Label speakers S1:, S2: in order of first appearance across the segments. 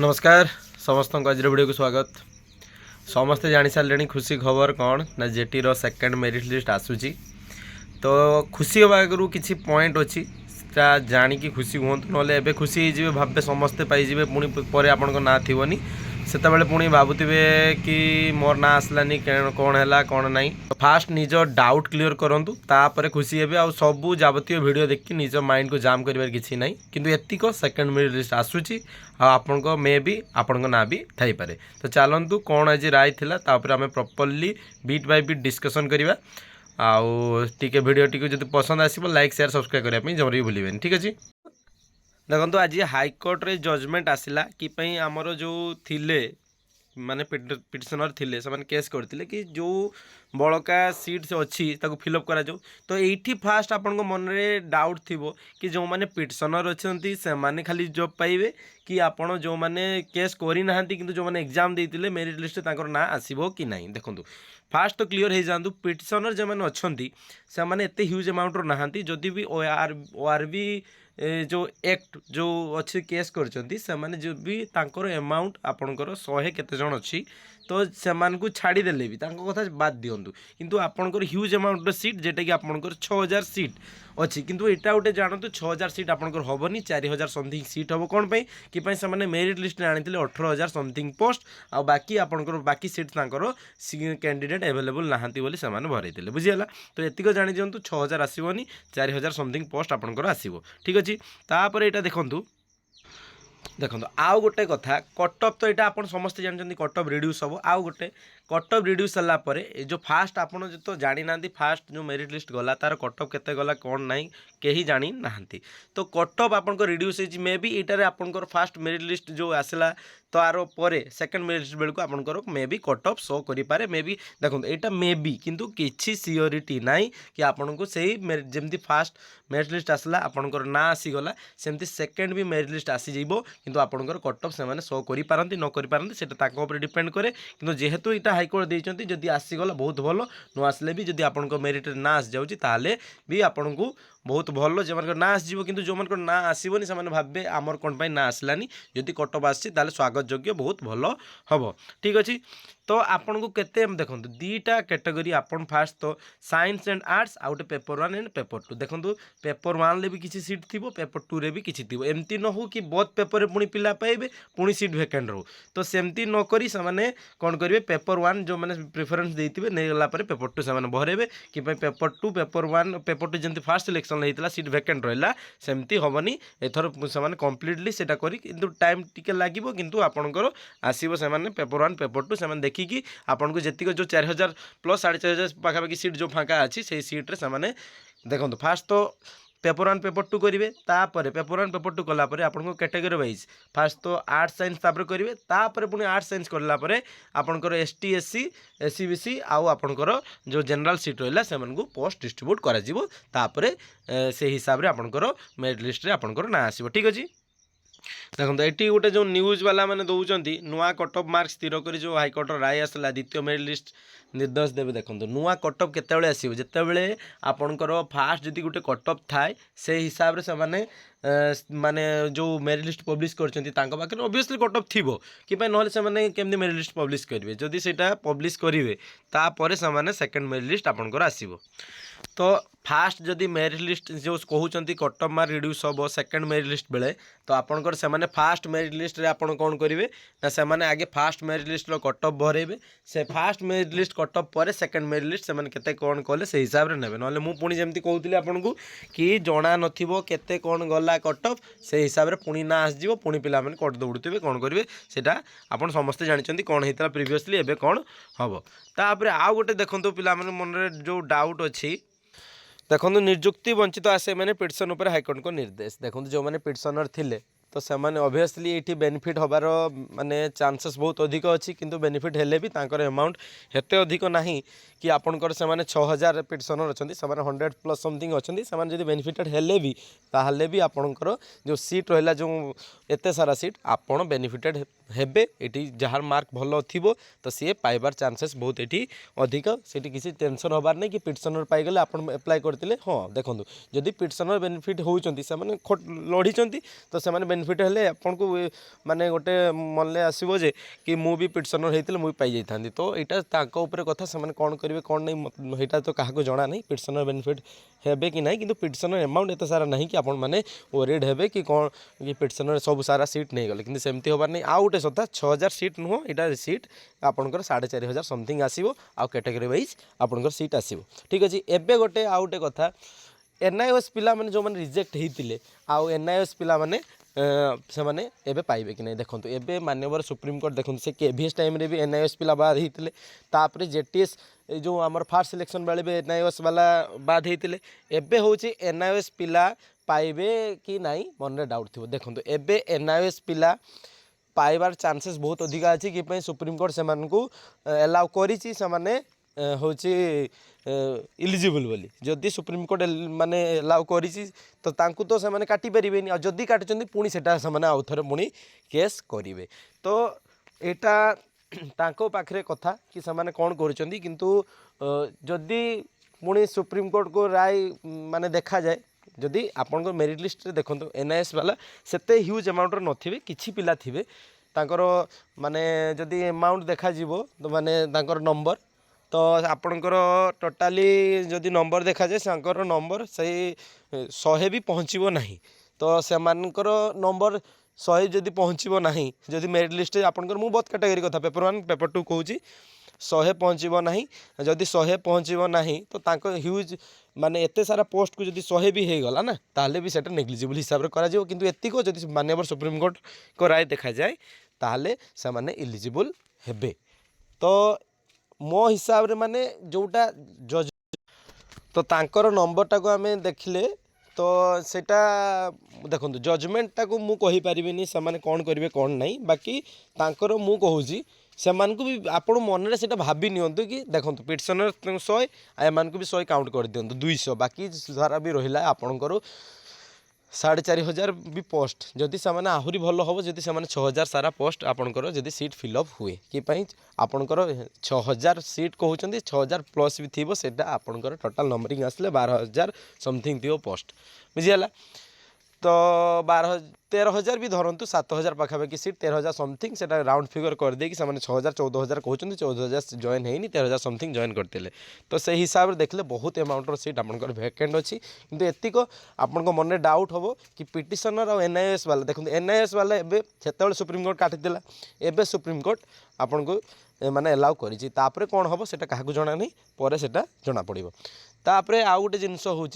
S1: नमस्कार समस्त आज वीडियो को स्वागत। समस्ते जानी सारे खुशी खबर कौन ना जेटीर सेकेंड मेरिट लिस्ट आसूची। तो खुशी हवा आगु किसी पॉइंट अच्छी जानिकी खुशी हूँ ना खुशी हो भावे समस्ते पाइबे पुणी पर आपण ना थी से पुणी भावुवे कि मोर ना आसलानी कौन है कौन ना। फास्ट निज डाउट क्लीयर करूँ तापर खुशी हे आ सबू जबतीय वीडियो देखिए निज माइंड को जाम कर किसी ना कि एतिक सेकेंड मेरिट लिस्ट आसूची आपण मे भी आपण ना भी थाईपे। तो चलतु कौन आज राय थिला तापर आम properly beat by beat discussion करवा आउ टे भिडियो टी जो पसंद आसो लाइक शेयर सब्सक्राइब करने जमा भी भूलें। ठीक अच्छे देखो आज हाईकोर्ट रे जजमेंट आसला कि आमर जो थिले माने पिटिशनर थिले से केस करते कि जो बड़का सीट अच्छी फिलअप करा जाऊ। तो ये फास्ट आपण मन में डाउट थी कि जो मैंने पिटिशनर अच्छा से माने खाली जॉब पाइबे कि आपण जो मैंने केस करना कि जो मैंने एग्जाम देते मेरिट लिस्ट ना आसो कि ना। देखो फास्ट तो क्लीयर हो जातु पिटिशनर जो मैंने अच्छा से मैंने एत ह्यूज अमाउंट नहांती जदि भी ओआरबी जो एक्ट जो अच्छे केस कर जो भी तांकर अमाउंट आपणकर 100 केते जन अच्छी तो से छाड़देले भी कथा बाद दिंतु किंतु आपणकर ह्यूज अमाउंट सीट जेटा कि आपणकर 6000 सीट अच्छी किंतु एटा गोटे जानतु 6000 सीट आपणकर हेनी 4000 समथिंग सीट हम कौन कि से मेरिट लिस्ट आनी 18000 समथिंग पोस्ट आ बाकी आपणकर बाकी सीट कैंडिडेट एवेलेबल नहांती बोली से भरई बुझीगला। तो एतिक जानी दिंतु 6000 आसोनी 4000 समथिंग पोस्ट आपणकर आसो। ठीक अच्छे तापर यहाँ देखो आउ गोटे कथा कटअप तो यहाँ आप समस्ते जानते कटअप रिड्यूस हम आउ गोटे कटअप रिड्यूस है जो फास्ट आप तो जानी ना फास्ट जो मेरिट लिस्ट गला तार कटअप केते गला कौन ना कहीं जानी ना। तो कटअप आप रिड्यूस मे बी यहाँ आपंकर फास्ट मेरिट लिस्ट जो आसला तो आर पर सेकेंड मेरिट लिस्ट बेलू आपंकर मे बी कटअप शो करें मे बी देखो यहाँ मे बी किंतु किसी सियोरीटी ना कि आपन को सही जमी फास्ट मेरिट लिस्ट आसला आपंकर ना आसीगला सेमती सेकेंड भी मेरिट लिस्ट आसीज किंतु आपंकर कटअप से शो करें न करें डिपेंड करे कि जेहेतु यहाँ हाईकोर्ट देती जदि आसीगला बहुत भल न आसले भी जदि आप मेरिट ना आसी जाऊँगी ताले भी आपन को बहुत भल जो मान ना आसो कि जो मान ना आसबनी से भावे आमर कौन ना आसलानी जदि कटअप आसी स्वागत योग्य बहुत भल हम। ठीक अच्छे तो आपन को केते देखो दीटा कैटेगरी आपन फास्ट तो science and arts out paper 1 and paper 2 देखो पेपर 1 ले भी किसी सीट थी पेपर 2 रे भी किसी थी एमती न हो कि बहुत पेपर पुणी पिला पाइबे पुणी सीट वैकेंट रो तो सेमती न करी से माने कौन करेंगे पेपर 1 जो मैंने प्रिफरेन्स देते नहीं गला पेपर 2 से भरेबे कि पेपर 2 पेपर 1 पेपर 2 जमी फास्ट सिलेक्शन होता सीट वैकेंट रहा सेमती हेनी एथर से कम्प्लीटली से टाइम टिके लगे किंतु आपंकर आसो से पेपर 1 पेपर 2 से देखिकी आपन को जीक जो 4000 प्लस 4500 पाखापाखि सीट जो फाँका अच्छी से सीट्रे से देखो फास्ट तो पेपर 1 पेपर 2 करेंगे तापर पेपर 1 पेपर 2 कलापर आपन कैटेगरी वाइज फास्ट तो आर्ट्स साइंस तापर करेंगे तापर पुणी आर्ट्स साइंस कलापर आपंकर एसटी एससी एससी बीसी आउ आपंकर जो जनरल सीट रहा से पोस्ट डिस्ट्रीब्यूट कर से हिसाब से आपंकर मेरिट लिस्ट आपंकर ना आसो। ठीक अच्छे देखो ये गोटे जो न्यूज वाला मैंने दौरान नुआ कटअप मार्क स्थिर कर जो हाईकोर्ट राय आसला द्वितीय मेरिट लिस्ट निर्देश देवे। देखो नुआ कटअप केते आसो जितेबले आपणकर फास्ट जदि गोटे कटअप थाए से हिसाब से माने माने जो मेरिट लिस्ट पब्लिश कर ओबियसली कटअप थी कि ना से केमती मेरिट लिस्ट पब्लिश करेंगे जदि से पब्लिश करेंगे तापर से सेकेंड मेरिट लिस्ट आपंकर आसो। तो फास्ट जदि मेरिट लिस्ट जो कहते कटअप मार्क रिड्यूस हम सेकेंड मेरिट लिस्ट बेले तो आपंकर से फास्ट मेरिट लिस्ट रे आपन कौन करेंगे ना से आगे फास्ट मेरिट लिस्ट कटअप भरेबे से फास्ट मेरिट लिस्ट कटअप पर सेकेंड मेरिट लिस्ट से केते कौन कले से हिसाब से नेबे ना मुझे जमी कहती आपन को कि जना नथिबो केते कौन गला कटअप से हिसाब से पुणी ना आसो पुणी पिला कट दौड़े कौन करेंगे सेटा आपन समस्ते जानते कौन होता प्रिवियसली एबे कौन हम। तापर आउ गोटे देखो पिला मन में जो डाउट अच्छी देखो निजुक्ति वंचित आसे मैंने पिटिशन उपर हाईकोर्ट को निर्देश देखो जो मैंने पिटिशनर थिले तो से ऑब्वियसली ये बेनिफिट हबार माने चांसेस बहुत अधिक अच्छी किंतु बेनिफिट हेले भी तांकर अमाउंट हेते अधिक नहीं कि आपणकर से 6000 पिटिशनर अच्छा से 100 प्लस समथिंग अच्छा से जब बेनिफिटेड हेले भी ताहले भी आपणकर जो सीट रहा जो एते सारा सीट आपन बेनिफिटेड हेबे एटी जहाँ मार्क भल थी तो सी पाइबार चान्सेस बहुत ये अधिक से किसी टेंशन हबार नहीं कि पिटिशनर पाईगले आप एप्लाय करते हाँ देखो जदि पिटिशनर बेनिफिट होती से लढ़ी तो से बेनिफिट हेल्ले आपन को माने गोटे मन आसो जे कि मु भी पिटिशनर होते मुझे पाई जाती तो यहाँ कथा से कौन करेंगे कौन नहीं यहाँ तो क्या जना नहीं पिटिशनर बेनिफिट हेबे कि नहीं कि पिटिशनर एमाउंट एत सारा नहीं कि आपण मैंने ओरिड हेबे कि कौन कि पिटिशनर सब सारा सीट नहीं गले कि सेमती हबार नहीं आउ गोटे सता 6000 सीट नुह यहाँ सीट आपंकर 4500 समथिंग आसो आ कैटेगरी वाइज आपंकर सीट आसो ठीक अच्छे एवं गोटे आउ गोटे कथा एनआईएस पिला माने जो मैंने रिजेक्ट होते आउ एनआईएस पिला माने से माने एबे पाइबे कि नहीं देखो एबे माननीय सुप्रीमकोर्ट देखो से केवीएस टाइम रे भी एनआईएस पिला बाद होते तापर जेटीएस जो आमर फास्ट सिलेक्शन बेले भी एनआईएस वाला बाद होते एबे हूँ एनआईएस पिला पाइबे कि नहीं मन डाउट थी देखो एबे एनआईएस पिला पाइबार चांसेस बहुत अधिक अच्छी कि सुप्रीमकोर्ट से एलाउ करी हूँ इलिजिबल बोली जदि सुप्रीमकोर्ट माने एलाउ करी तो से काटी पारे जदि काटुच्च पुणी से आउ थे पुणी केस करेंगे तो यहाँ पाखे कथा कि से कौन कर किंतु जदि पुणी सुप्रीमकोर्ट को राय माने देखा जाए जदि आपण मेरिट लिस्ट देखो एनआईएस वाला सेते ह्यूज अमाउंट नथिबे किछि पिला थिबे तांकर माने जदि अमाउंट देखा जीवो तो माने तांकर नंबर तो आपणकर टोटाली जदि नंबर देखा जाए सांकर नंबर सही 100 भी पहुँचबो नहीं तो से नंबर 100 जदि पहुँचबो नहीं जदि मेरिट लिस्ट आपणकर मु बहुत कैटेगरी कथा पेपर 1 पेपर 2 कहूँ 100 पहुँचब ना जदि 100 पहुँचब ना तो तांको ह्यूज माने एते सारा पोस्ट को जदि 100 भी हो गला ना ताहले भी सेटा नेग्लिजिबल हिसाब रे करा जिवो किंतु एतिको जदि माननीय सुप्रीमकोर्ट को राय देखा जाए ताहले से माने इलिजिबल हेबे तो मो हिसाब रे माने जोटा जज तो तांकर नंबरटा को आमे देखले तो सेटा देखो जजमेंटा को मु कहि परिबिनी से माने कौन करेंगे कौन नहीं बाकी तांकर मु कहूँ से भी आपण मन से भावी नियंतु कि देखो पिटिशनर 100 एमान को भी 100 काउंट कर दिंतु 200 बाकी सारा भी रहा आपणकर 4500 भी पोस्ट जदि से आहरी भल हम जदि से 6000 सारा पोस्ट आपणकर जदि सीट फिलअप हुए कि आपणकर 6000 सीट कहते 6000 प्लस भी थी से आपणकर टोटाल नंबरिंग आसले 12000 समथिंग थी पोस्ट बुझीगला तो 13,000 भी धरतु 7,000 पाखापाखि सीट 13,000 समथिंग से राउंड फिगर कर देकी 6,000 14,000 कहते 14,000 जॉइन होनी 13,000 समथिंग जॉइन करते तो से हिसाब से देखले बहुत अमाउंटर सीट आपंकर वैकेंट अच्छी किंतु एतिक आपण मन डाउट हम कि पिटिशनर और एनआईएस वाला देखो एनआईएस वाला एवं सुप्रीमकोर्ट काटिदेला एवं सुप्रीमकोर्ट आपन को माने एलाउ करी कौन हम से क्या जना नहीं पर से जना पड़ो तापर आउ गोटे जिनस हूँ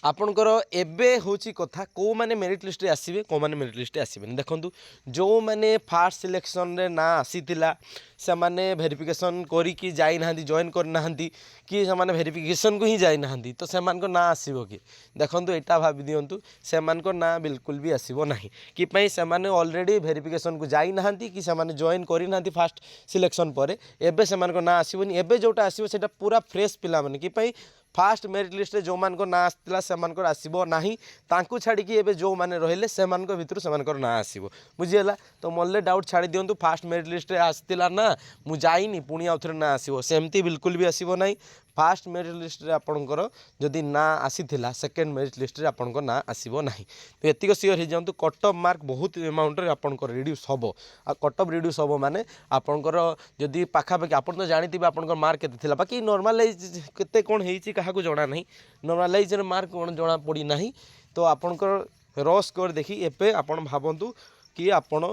S1: आपणकर एबे होची कथा को माने मेरिट लिस्ट रे आसीबे को माने मेरिट लिस्ट रे आसीबे देखंतु जो माने फास्ट सिलेक्शन रे ना आसीतिला से माने वेरिफिकेशन करी कि जाई नाहंती जॉइन कर नाहंती कि से माने वेरिफिकेशन को ही जाई नाहंती तो से मान को ना आसीबो कि देखंतु एटा भाबी दियंतु से मान को ना बिल्कुल भी आसीबो नाही कि पई से माने ऑलरेडी वेरिफिकेशन को जाई नाहंती कि से माने जॉइन करी नाहंती फास्ट सिलेक्शन परे एबे से मान को ना आसीबोनी एबे जोटा आसीबो सेटा पूरा फ्रेश पिला माने कि पई फास्ट मेरिट लिस्ट जो मान को ना आसला से आसबो नाही तांकु छाड़ी कि एबे जो माने रहिले से मान को भितरु से मान को ना आसीबो बुझीगला तो मल्ले डाउट छाड़ी दियंतु फास्ट मेरिट लिस्ट रे आस्तिला ना मु जाइनी पुणी आउ थरे ना आसीबो सेमती बिल्कुल भी आसीबो नाही फास्ट मेरिट लिस्ट रे आपणकर जदि ना आसीथिला सेकेंड मेरिट लिस्ट रे आपणकर ना आसीबो नाही तो एतिक सियोर हो जांतु कट ऑफ मार्क बहुत अमाउंट रे आपणकर रिड्यूस हबो आ कट ऑफ रिड्यूस हबो माने आपणकर जदि पाखा पाखि आपण तो जानिथिबे आपणकर मार्क केते थिला बाकी नॉर्मलाइज केते कोन हेइची काहाकू जणा नाही नॉर्मलाइज रे मार्क कोन जणा पड़ी नाही तो आपणकर रॉ स्कोर देखि एपे आपण भाबंतु कि आपण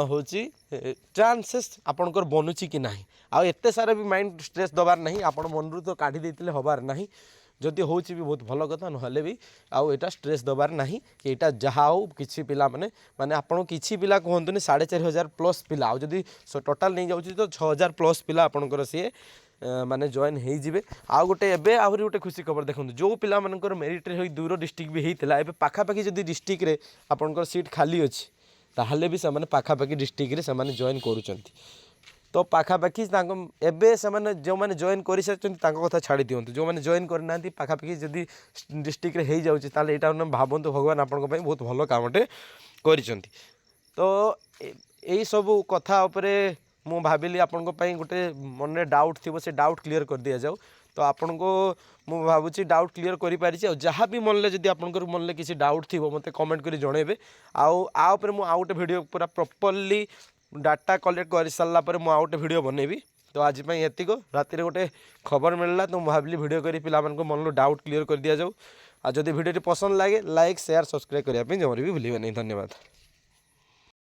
S1: होची चांसेस आपणकर बनुची कि नाही आ एते सारा भी माइंड स्ट्रेस दबार नहीं आपण मनरु तो काढी देतिले हबार नहीं जदि होची भी बहुत भल कथा नहले भी आउ एटा स्ट्रेस दबार नहीं कि एटा जहा हो किछि पिला माने माने आपण किछि पिला कहंतुनी 4,500 प्लस पिला आ जदि टोटल नहीं जाउची तो 6,000 प्लस पिला आपणकर से माने जॉइन हो जिवे आ गोटे एबे आहरी गोटे खुशी खबर देखो जो पिला मानकर मेरिट रे होई दूर डिस्ट्रिक्ट भी होइतिला एबे पाखापाखि जदि डिस्ट्रिक्ट रे आपणकर सीट खाली अछि ताहले भी से पाखापाखि डिस्ट्रिक्ट रे से जॉइन करूचंती तो पाखापाखि एबे से जो मैंने जॉइन कर सारी कथा छाड़ी दिंतु जो मैंने जॉइन करना पाखापाखि जदि डिस्ट्रिक्ट रे हो जाउछि ताले एटा भावंतु भगवान आपण बहुत भल कामटे करिसंती तो यही सब कथा उपरे मु भाविली आपन गोटे मन डाउट थी से डाउट क्लीयर कर दि जाऊ। तो आपन को मु भावुची डाउट क्लीयर कर पारिछि। जहाँ भी मन में जब आपंकर मन में किसी डाउट थी मत कमेंट कर जनइबे। आ ऊपर मु आउट वीडियो पूरा प्रॉपर्ली डाटा कलेक्ट कर सारा पर मु आउट वीडियो बनैबी। तो आज एतिक राति गोटे खबर मिलला तो भाविली वीडियो करी पिला मन मन डाउट क्लीयर कर दि जाऊ। आ जदि वीडियो पसंद लगे लाइक शेयर सब्सक्राइब करने जमार भी भूलिए नहीं। धन्यवाद।